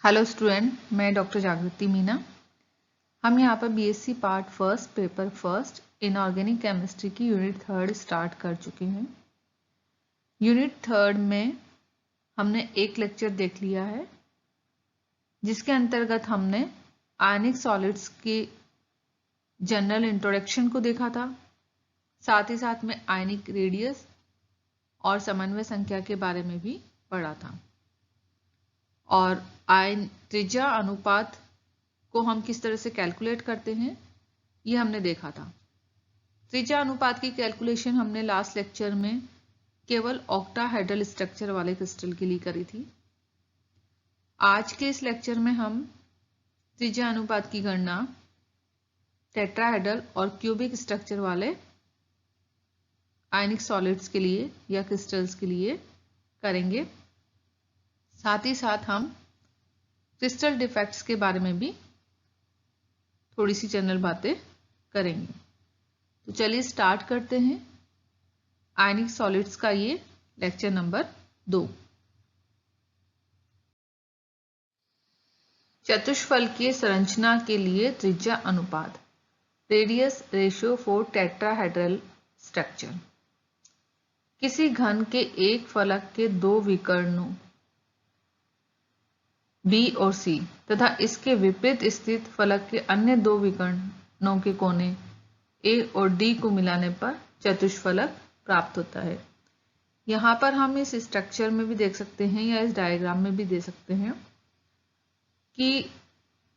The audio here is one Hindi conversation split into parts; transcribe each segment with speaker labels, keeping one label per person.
Speaker 1: हेलो स्टूडेंट, मैं डॉक्टर जागृति मीना। हम यहाँ पर BSc part first paper first inorganic chemistry की यूनिट थर्ड स्टार्ट कर चुके हैं। यूनिट थर्ड में हमने एक लेक्चर देख लिया है जिसके अंतर्गत हमने आयनिक सॉलिड्स की जनरल इंट्रोडक्शन को देखा था, साथ ही साथ में आयनिक रेडियस और समन्वय संख्या के बारे में भी पढ़ा था। और त्रिज्या अनुपात को हम किस तरह से कैलकुलेट करते हैं ये हमने देखा था। त्रिज्या अनुपात की कैलकुलेशन हमने लास्ट लेक्चर में केवल ऑक्टाहेड्रल स्ट्रक्चर वाले क्रिस्टल के लिए करी थी। आज के इस लेक्चर में हम त्रिज्या अनुपात की गणना टेट्राहेड्रल और क्यूबिक स्ट्रक्चर वाले आयनिक सॉलिड्स के लिए या क्रिस्टल्स के लिए करेंगे। साथ ही साथ हम क्रिस्टल डिफेक्ट्स के बारे में भी थोड़ी सी जनरल बातें करेंगे। तो चलिए स्टार्ट करते हैं आयनिक सॉलिड्स का ये लेक्चर नंबर 2। चतुष्फलकीय संरचना के लिए त्रिज्या अनुपात, radius ratio for tetrahedral structure. किसी घन के एक फलक के दो विकर्णों B और C तथा इसके विपरीत स्थित फलक के अन्य दो विकर्णों के कोने A और D को मिलाने पर चतुष्फलक प्राप्त होता है। यहाँ पर हम इस स्ट्रक्चर में भी देख सकते हैं या इस डायग्राम में भी दे सकते हैं कि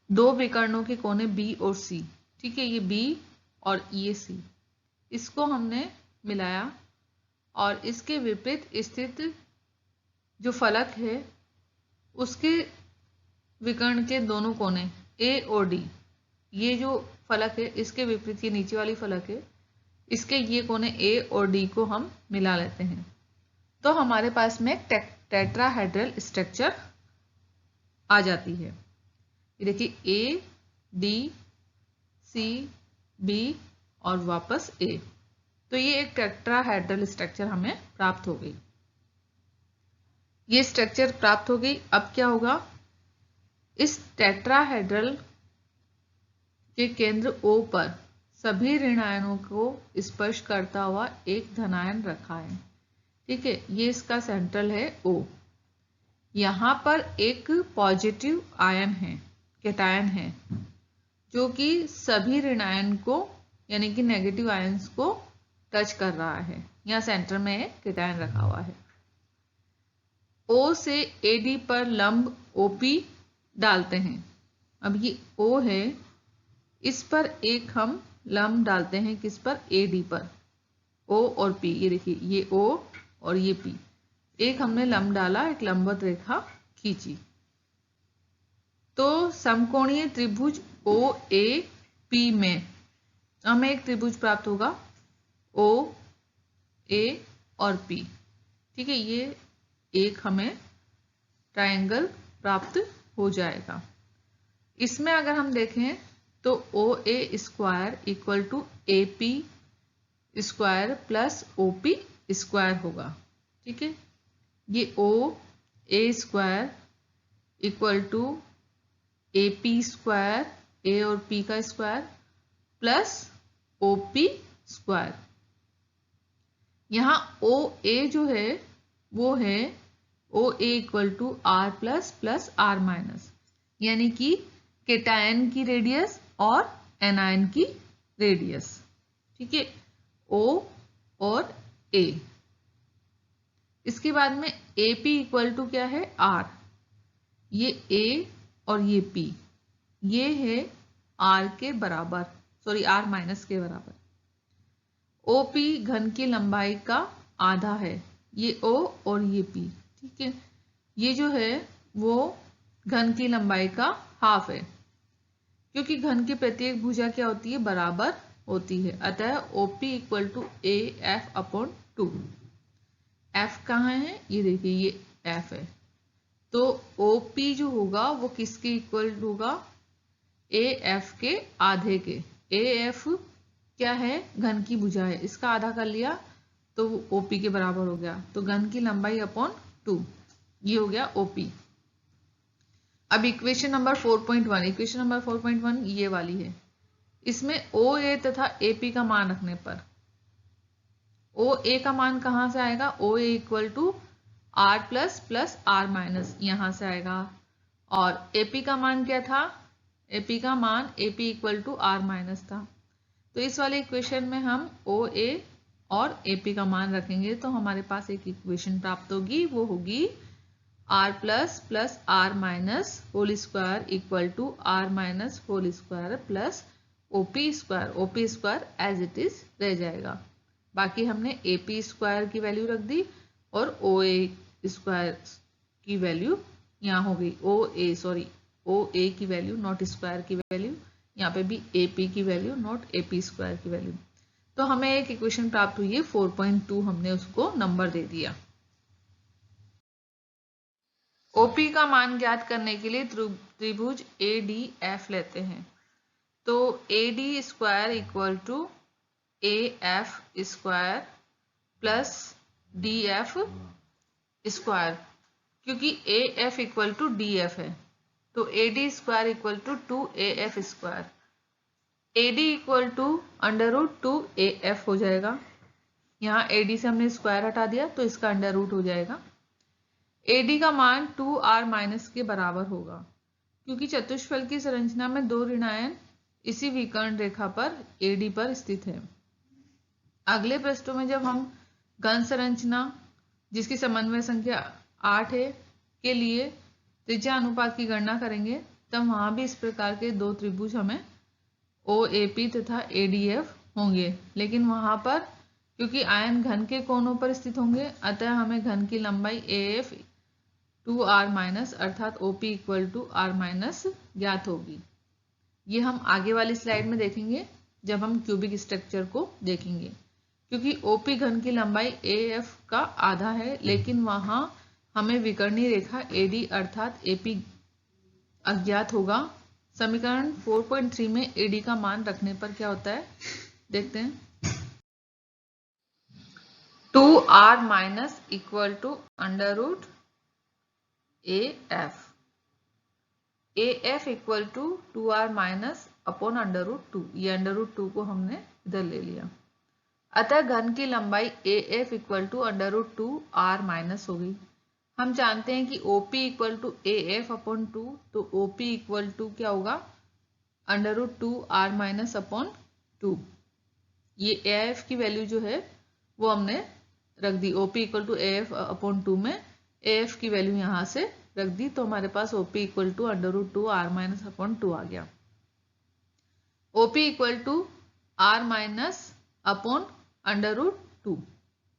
Speaker 1: दो विकर्णों के कोने B और C, ठीक है, ये B और ये C, इसको हमने मिलाया और इसके विपरीत स्थित जो फलक है उसके विकर्ण के दोनों कोने A और D, ये जो फलक है इसके विपरीत ये नीचे वाली फलक है, इसके ये कोने A और D को हम मिला लेते हैं तो हमारे पास में टेट्राहेड्रल स्ट्रक्चर आ जाती है। ये देखिए A, D, C, B और वापस A, तो ये एक टेट्राहेड्रल स्ट्रक्चर हमें प्राप्त हो गई। ये स्ट्रक्चर प्राप्त हो गई। अब क्या होगा, इस टेट्राहेड्रल के केंद्र O पर सभी ऋण आयनों को स्पर्श करता हुआ एक धनायन रखा है, ठीक है, ये इसका सेंट्रल है O। यहाँ पर एक पॉजिटिव आयन है, कैटायन है, जो कि सभी ऋण आयन को यानी कि नेगेटिव आयंस को टच कर रहा है। यहाँ सेंटर में एक कैटायन रखा हुआ है। O से AD पर लंब OP डालते हैं। अब ये O है, इस पर एक हम लंब डालते हैं, किस पर, AD पर। O और P, ये देखिए ये O और ये P, एक हमने लंब डाला, एक लंबवत रेखा खींची तो समकोणीय त्रिभुज OAP में हमें एक त्रिभुज प्राप्त होगा OA और P, ठीक है, ये एक हमें ट्रायंगल प्राप्त हो जाएगा। इसमें अगर हम देखें तो OA square equal to AP square plus OP square होगा, ठीक है। ये OA square equal to AP square, A और P का स्क्वायर प्लस OP स्क्वायर। यहाँ OA जो है वो है OA equal to R plus plus R minus, यानी कि कैटायन की रेडियस और एनायन की रेडियस, ठीक है, O और A। इसके बाद में AP इक्वल टू क्या है, R, ये A और ये P, ये है R के बराबर, सॉरी R माइनस के बराबर। OP घन की लंबाई का आधा है, ये O और ये P, ठीक है, ये जो है वो घन की लंबाई का हाफ है, क्योंकि घन की प्रत्येक भुजा क्या होती है, बराबर होती है, अतः OP equal to AF upon 2। F कहाँ है, ये देखिए ये F है, तो OP जो होगा वो किसके इक्वल होगा, AF के आधे के। AF क्या है, घन की भुजा है, इसका आधा कर लिया तो वो OP के बराबर हो गया, तो घन की लंबाई अपॉन 2, ये हो गया OP। अब इक्वेशन नंबर 4.1, इक्वेशन नंबर 4.1 ये वाली है। इसमें ओ ए तथा ए पी का मान रखने पर ओ ए का मान कहाँ से आएगा, O A equal to R plus plus R minus यहाँ से आएगा। और ए पी का मान क्या था, ए पी का मान A P equal to R minus था। तो इस वाले इक्वेशन में हम ओ ए और ए पी का मान रखेंगे तो हमारे पास एक इक्वेशन प्राप्त होगी, वो होगी R plus plus R minus whole square equal to R minus whole square plus OP square as it is रह जाएगा। बाकी हमने ए पी स्क्वायर की वैल्यू रख दी और ओ ए स्क्वायर की वैल्यू यहाँ हो गई, ओ ए की वैल्यू नॉट स्क्वायर की वैल्यू, यहाँ पे भी ए पी की value not a P square की वैल्यू। तो हमें एक इक्वेशन प्राप्त हुई है 4.2, हमने उसको नंबर दे दिया। ओपी का मान ज्ञात करने के लिए त्रिभुज ए डी एफ लेते हैं। तो A D square equal to A F square plus D F square, क्योंकि A F equal to D F है तो A D square equal to 2AF square. A D equal to under root 2AF हो जाएगा। यहाँ ए डी से हमने स्क्वायर हटा दिया तो इसका अंडर रूट हो जाएगा। ए डी का मान 2R माइनस के बराबर होगा, क्योंकि चतुष्फल की संरचना में दो ऋणायन इसी विकर्ण रेखा पर ए डी पर स्थित है। अगले पृष्ठों में जब हम घन संरचना जिसकी समन्वय संख्या 8 है के लिए त्रिज्या अनुपात की गणना करेंगे तब वहां भी इस प्रकार के दो त्रिभुज हमें OAP तथा ADF होंगे, लेकिन वहां पर क्योंकि आयन घन के कोणों पर स्थित होंगे अतः हमें घन की लंबाई AF 2R माइनस अर्थात OP equal to R minus ज्ञात होगी। ये हम आगे वाली स्लाइड में देखेंगे जब हम क्यूबिक स्ट्रक्चर को देखेंगे, क्योंकि OP घन की लंबाई AF का आधा है, लेकिन वहां हमें विकर्णीय रेखा AD अर्थात AP अज्ञात होगा। समीकरण 4.3 में AD का मान रखने पर क्या होता है देखते हैं। 2R minus equal to under root AF, AF equal to 2R minus upon under root 2, ये अंडर रूट 2 को हमने इधर ले लिया। अतः घन की लंबाई AF equal to under root 2R minus हो गई। हम जानते हैं कि OP equal to AF upon 2, तो OP इक्वल टू क्या होगा under root 2R minus upon 2। ये AF की वैल्यू जो है वो हमने रख दी, OP equal to AF upon 2 में AF की वैल्यू यहाँ से रख दी, तो हमारे पास OP equal to under root 2R minus upon 2 आ गया। OP equal to R minus upon under root 2,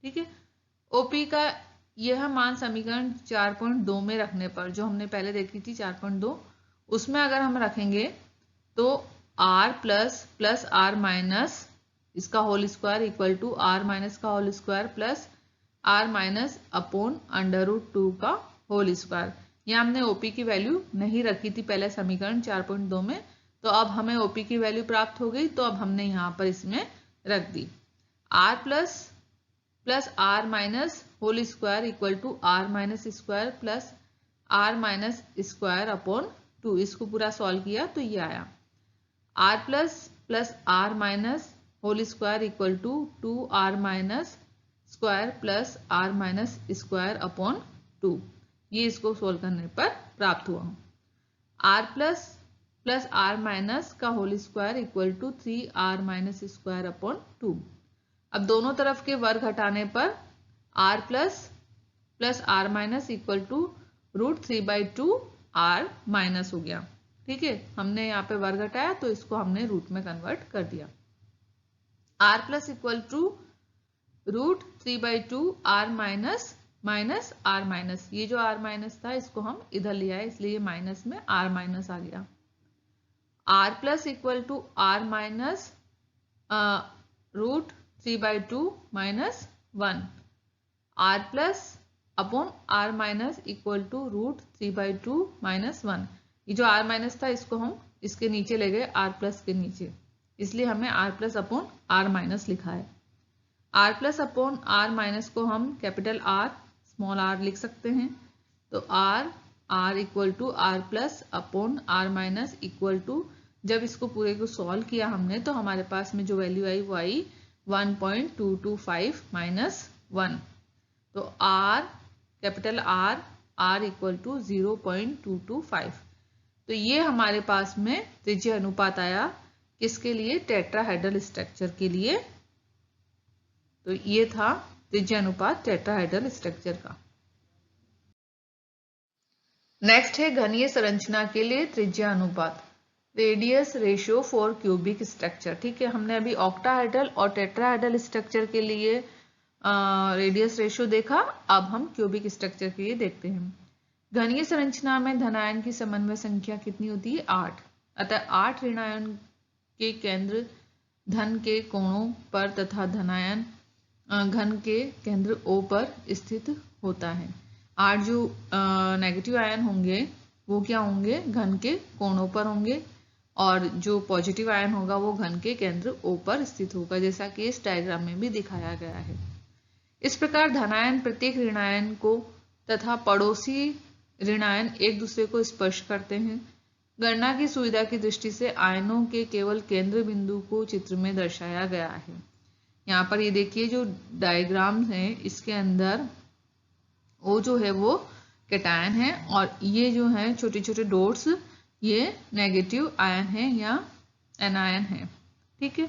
Speaker 1: ठीक है। OP का यह मान समीकरण 4.2 में रखने पर, जो हमने पहले देखी थी 4.2, उसमें अगर हम रखेंगे तो R plus plus R minus इसका whole square equal to R minus का whole square plus R minus upon under root 2 का होल स्क्वायर। यहाँ हमने OP की वैल्यू नहीं रखी थी पहले समीकरण 4.2 में, तो अब हमें OP की वैल्यू प्राप्त हो गई, तो अब हमने यहाँ पर इसमें रख दी। R plus plus R minus whole square equal to R minus square plus R minus square upon 2, इसको पूरा सॉल्व किया तो ये आया। R plus plus R minus whole square equal to 2R minus square plus R minus square upon 2, ये इसको सोल्व करने पर प्राप्त हुआ। R plus plus R minus का whole square equal to 3R minus square upon 2। अब दोनों तरफ के वर्ग हटाने पर R plus plus R minus equal to root 3/2 R minus हो गया, ठीक है। हमने यहाँ पे वर्ग हटाया तो इसको हमने रूट में कन्वर्ट कर दिया। R plus equal to root 3/2 R minus minus R minus, ये जो R माइनस था इसको हम इधर ले आए, इसलिए माइनस में R माइनस आ गया। R plus equal to R minus root 3/2 minus 1, R plus upon R minus equal to root 3/2 minus 1। ये जो R माइनस था इसको हम इसके नीचे ले गए R प्लस के नीचे, इसलिए हमें R plus upon R minus लिखा है। R plus upon R minus को हम कैपिटल R स्मॉल r लिख सकते हैं, तो R r equal to R plus upon R minus equal to, जब इसको पूरे को सॉल्व किया हमने तो हमारे पास में जो वैल्यू आई वो आई 1.225 माइनस 1। तो r capital R equal to 0.225। तो ये हमारे पास में त्रिज्य अनुपात आया किसके लिए? टेट्राहेड्रल स्ट्रक्चर के लिए। तो ये था त्रिज्य अनुपात टेट्राहेड्रल स्ट्रक्चर का। नेक्स्ट है घनीय संरचना के लिए त्रिज्य अनुपात, radius ratio for cubic structure. ठीक है, हमने अभी ऑक्टाहेड्रल और टेट्राहेड्रल स्ट्रक्चर के लिए रेडियस रेशियो देखा, अब हम क्यूबिक स्ट्रक्चर के लिए देखते हैं। घनीय संरचना में धनायन की समन्वय संख्या कितनी होती है? 8। अतः 8 ऋणायन के केंद्र धन के कोणों पर तथा धनायन घन के केंद्र O पर स्थित होता है। 8 जो नेगेटिव आयन होंगे वो क्या होंगे? घन के कोणों पर होंगे, और जो पॉजिटिव आयन होगा वो घन के केंद्र O पर स्थित होगा, जैसा कि इस डायग्राम में भी दिखाया गया है। इस प्रकार धनायन प्रत्येक ऋणायन को तथा पड़ोसी ऋणायन एक दूसरे को स्पर्श करते हैं। गणना की सुविधा की दृष्टि से आयनों के केवल केंद्र बिंदु को चित्र में दर्शाया गया है। यहाँ पर ये देखिए जो डायग्राम है इसके अंदर O जो है वो कैटायन है, और ये जो है छोटे छोटे डॉट्स ये नेगेटिव आयन है या एनायन है। ठीक है,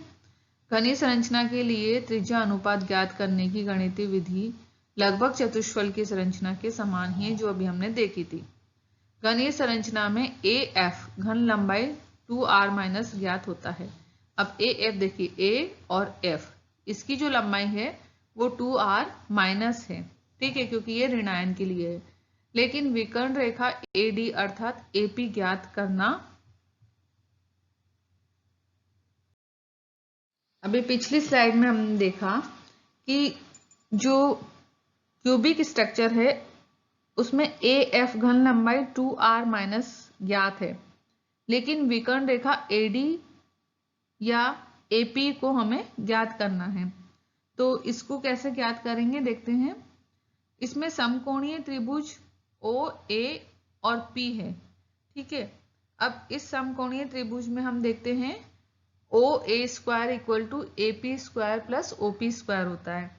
Speaker 1: घनीय संरचना के लिए त्रिज्या अनुपात ज्ञात करने की गणितीय विधि लगभग चतुष्फल की संरचना के समान ही है जो अभी हमने देखी थी। घनीय संरचना में AF घन लंबाई 2r माइनस ज्ञात होता है। अब AF देखिए, A और F इसकी जो लंबाई है वो 2r माइनस है। ठीक है, क्योंकि ये ऋणायन के लिए है। लेकिन विकर्ण रेखा AD अर्थात AP ज्ञात करना। अभी पिछली स्लाइड में हमने देखा कि जो क्यूबिक स्ट्रक्चर है उसमें AF घन लंबाई 2r माइनस ज्ञात है, लेकिन विकर्ण रेखा AD या AP को हमें ज्ञात करना है। तो इसको कैसे ज्ञात करेंगे देखते हैं। इसमें समकोणीय त्रिभुज OA और P है। ठीक है, अब इस समकोणीय त्रिभुज में हम देखते हैं OA square equal to AP square plus OP square होता है।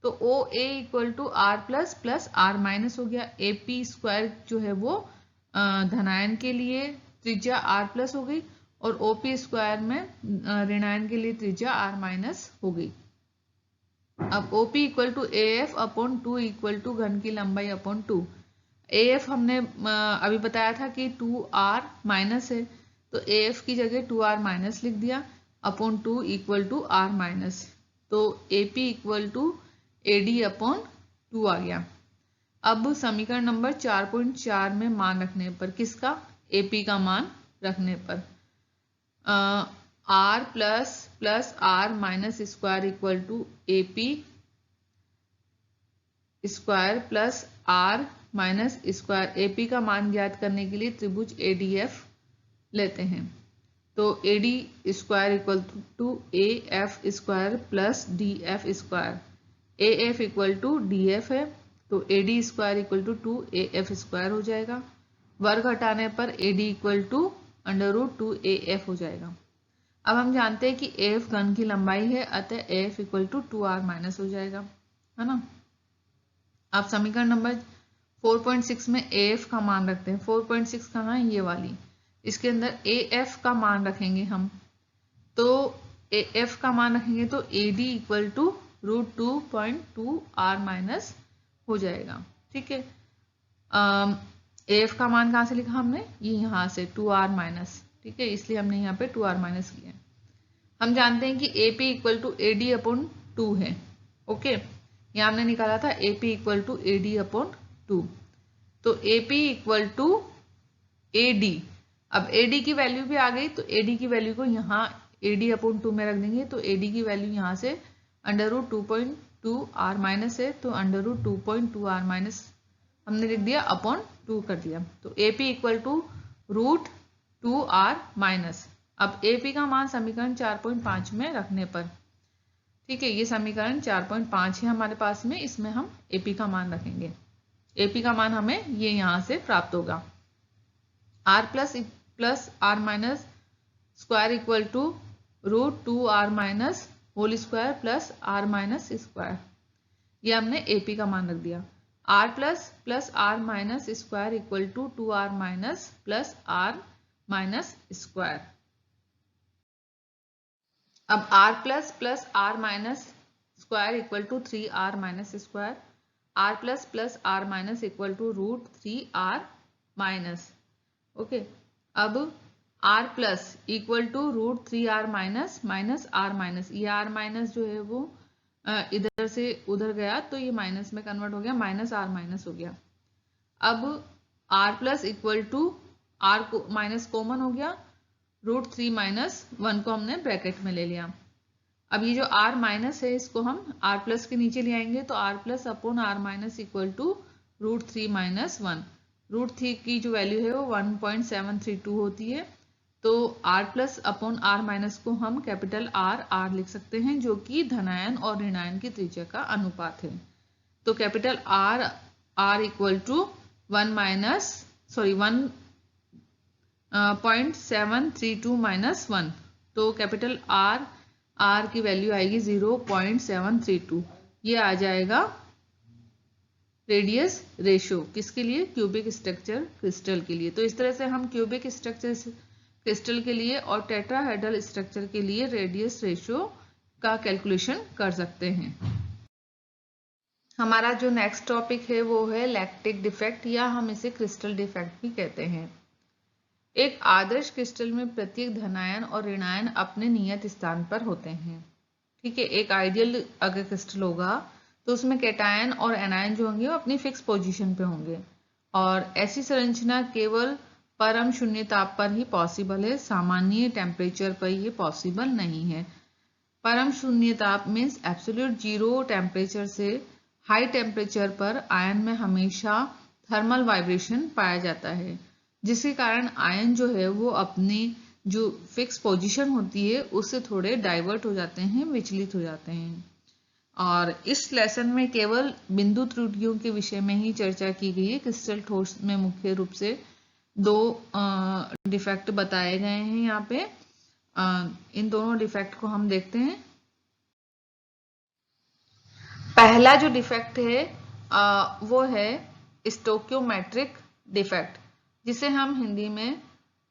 Speaker 1: तो OA equal to R plus plus R minus हो गया। AP स्क्वायर जो है वो धनायन के लिए त्रिज्या R प्लस हो गई, और OP स्क्वायर में ऋणायन के लिए त्रिज्या R माइनस हो गई। अब OP equal to AF upon 2 equal to घन की लंबाई अपॉन 2। AF हमने अभी बताया था कि 2r माइनस है, तो AF की जगह 2r माइनस लिख दिया upon 2 equal to r minus. तो AP equal to AD upon 2 आ गया। अब समीकरण नंबर 4.4 में मान रखने पर, किसका? AP का मान रखने पर R plus plus R minus square equal to AP square plus R minus square. AP का मान ज्ञात करने के लिए त्रिभुज ADF लेते हैं। तो AD square equal to AF square plus DF square. AF equal to DF है, तो AD square equal to 2AF square हो जाएगा। वर्ग हटाने पर AD equal to under root 2AF हो जाएगा। अब हम जानते हैं कि AF घन की लंबाई है, अतः AF equal to 2r minus हो जाएगा, है ना। आप समीकरण नंबर 4.6 में AF का मान रखते हैं। 4.6 कहाँ है? ये वाली। इसके अंदर AF का मान रखेंगे हम, तो AF का मान रखेंगे तो AD equal to root 2.2r minus हो जाएगा। ठीक है, AF का मान कहाँ से लिखा हमने? ये यहाँ से 2r माइनस। ठीक है, इसलिए हमने यहाँ पे 2r माइनस किया। हम जानते हैं कि AP equal to AD upon 2 है। ओके, यहाँ हमने निकाला था AP equal to AD upon 2। तो AP इक्वल टू AD, अब AD की वैल्यू भी आ गई, तो AD की वैल्यू को यहाँ AD अपॉन 2 में रख देंगे। तो AD की वैल्यू यहाँ से अंडर रूट 2.2r माइनस है, तो अंडर रूट 2.2r माइनस हमने लिख दिया अपॉन 2 कर दिया। तो AP equal to root 2r minus. अब AP का मान समीकरण 4.5 में रखने पर, ठीक है, ये समीकरण 4.5 है हमारे पास में, इसमें हम AP का मान रखेंगे। AP का मान हमें ये यहाँ से प्राप्त होगा। R plus R minus square equal to √2R minus whole square plus R minus square, ये हमने AP का मान रख दिया। R plus R minus square equal to 2R minus plus R minus square. अब R plus R minus square equal to 3R minus square, R plus R minus equal to √3R minus. Okay, अब R plus equal to √3R minus minus R minus, ये R माइनस जो है वो इधर से उधर गया तो ये माइनस में कन्वर्ट हो गया, माइनस R माइनस हो गया। अब R plus equal to R को माइनस कॉमन हो गया, √3 माइनस 1 को हमने ब्रैकेट में ले लिया। अब ये जो R माइनस है इसको हम R प्लस के नीचे ले आएंगे तो R plus upon R minus equal to √3 minus 1। √3 की जो वैल्यू है वो 1.732 होती है, तो R plus upon R minus को हम कैपिटल R लिख सकते हैं, जो कि धनायन और ऋणायन की त्रिज्या का अनुपात है। तो capital R equal to 1.732 minus 1, तो कैपिटल R की वैल्यू आएगी 0.732। ये आ जाएगा रेडियस रेशियो किसके लिए, क्यूबिक स्ट्रक्चर क्रिस्टल के लिए। तो इस तरह से हम क्यूबिक स्ट्रक्चर क्रिस्टल के लिए और टेट्राहेड्रल स्ट्रक्चर के लिए रेडियस रेशियो का कैलकुलेशन कर सकते हैं। हमारा जो नेक्स्ट टॉपिक है वो है लैक्टिक डिफेक्ट, या हम इसे क्रिस्टल डिफेक्ट भी कहते हैं। एक आदर्श क्रिस्टल में प्रत्येक धनायन और ऋणायन अपने नियत स्थान पर होते हैं। ठीक है, एक आइडियल अगर क्रिस्टल होगा तो उसमें कैटायन और एनायन जो होंगे वो अपनी फिक्स पोजीशन पे होंगे, और ऐसी संरचना केवल परम शून्य ताप पर ही पॉसिबल है, सामान्य टेम्परेचर पर ये पॉसिबल नहीं है। परम शून्य ताप मीन्स एब्सोल्यूट जीरो टेम्परेचर से हाई टेम्परेचर पर आयन में हमेशा थर्मल वाइब्रेशन पाया जाता है, जिसके कारण आयन जो है वो अपनी जो फिक्स पोजीशन होती है उससे थोड़े डाइवर्ट हो जाते हैं, विचलित हो जाते हैं। और इस लेसन में केवल बिंदु त्रुटियों के विषय में ही चर्चा की गई है। क्रिस्टल ठोस में मुख्य रूप से 2 डिफेक्ट बताए गए हैं यहाँ पे। इन दोनों डिफेक्ट को हम देखते हैं। पहला जो डिफेक्ट है वो है स्टोक्योमेट्रिक डिफेक्ट, जिसे हम हिंदी में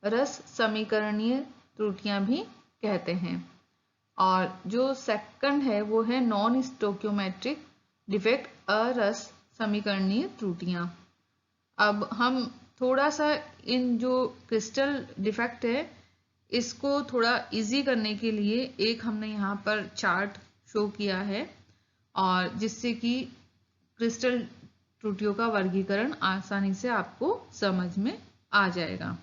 Speaker 1: रस समीकरणीय त्रुटियां भी कहते हैं। और जो सेकंड है वो है नॉन स्टोक्योमेट्रिक डिफेक्ट, अरस समीकरणीय त्रुटियां। अब हम थोड़ा सा इन जो क्रिस्टल डिफेक्ट है इसको थोड़ा इजी करने के लिए एक हमने यहाँ पर चार्ट शो किया है, और जिससे कि क्रिस्टल त्रुटियों का वर्गीकरण आसानी से आपको समझ में आ जाएगा।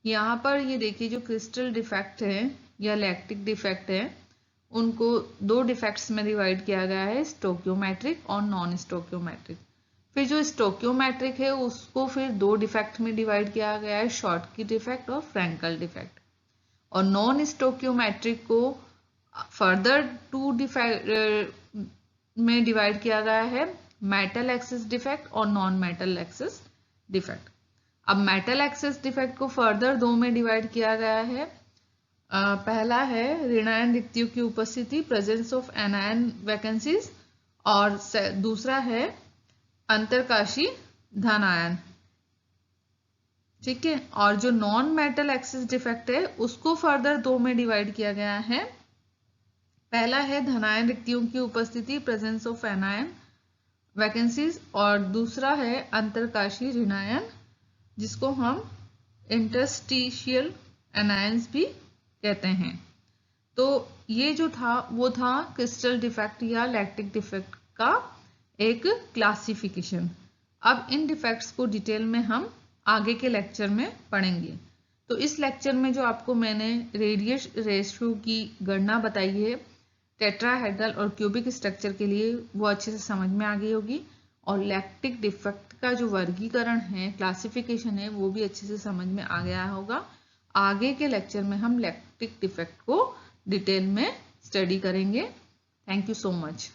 Speaker 1: यहाँ पर ये देखिए जो क्रिस्टल डिफेक्ट है या लैक्टिक डिफेक्ट है उनको 2 डिफेक्ट्स में डिवाइड किया गया है, स्टोक्योमेट्रिक और नॉन स्टोक्योमेट्रिक। फिर जो स्टोक्योमेट्रिक है उसको फिर 2 डिफेक्ट में डिवाइड किया गया है, शॉर्टकी डिफेक्ट और फ्रैंकल डिफेक्ट। और नॉन स्टोक्योमेट्रिक को फर्दर 2 डिफेक्ट में डिवाइड किया गया है, मेटल एक्सिस डिफेक्ट और नॉन मेटल एक्सिस डिफेक्ट। अब मेटल एक्सिस डिफेक्ट को फर्दर 2 में डिवाइड किया गया है। पहला है ऋणायन रिक्तियों की उपस्थिति, प्रेजेंस ऑफ एनायन वैकेंसीज, और दूसरा है अंतरकाशी धनायन। ठीक है, और जो नॉन मेटल एक्सिस डिफेक्ट है उसको फर्दर 2 में डिवाइड किया गया है। पहला है धनायन रिक्तियों की उपस्थिति, प्रेजेंस ऑफ एनायन वैकेंसीज, और दूसरा है अंतरकाशी ऋणायन, जिसको हम इंटरस्टिशियल एनायंस भी कहते हैं। तो ये जो था वो था क्रिस्टल डिफेक्ट या लैक्टिक डिफेक्ट का एक क्लासिफिकेशन। अब इन डिफेक्ट्स को डिटेल में हम आगे के लेक्चर में पढ़ेंगे। तो इस लेक्चर में जो आपको मैंने रेडियस रेशियो की गणना बताई है टेट्राहेड्रल और क्यूबिक स्ट्रक्चर के लिए, वो अच्छे से समझ में आ गई होगी, और लैक्टिक डिफेक्ट का जो वर्गीकरण है, क्लासिफिकेशन है, वो भी अच्छे से समझ में आ गया होगा। आगे के लेक्चर में हम लैक्टिक डिफेक्ट को डिटेल में स्टडी करेंगे। Thank you so much.